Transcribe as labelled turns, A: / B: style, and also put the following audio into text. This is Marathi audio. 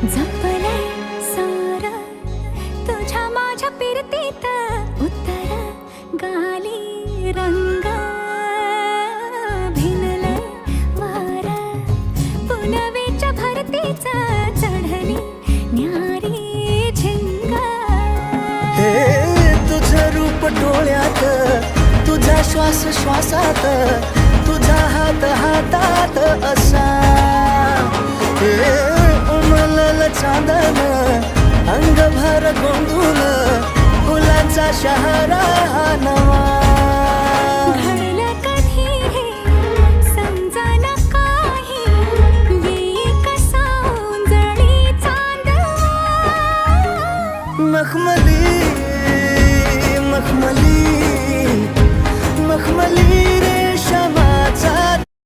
A: जपलंय सार तुझ्या माझ्या पिरतीत उत्तर गाली रंग भिनलंय वार पुनवेच्या भरतीच चढली न्यारी झिंग
B: हे तुझं रूप डोळ्यात तुझा श्वास श्वासात तुझा हात हातात असा हे उमलल चांदन अंगभर गोंधून फुलांचा शहरा नवा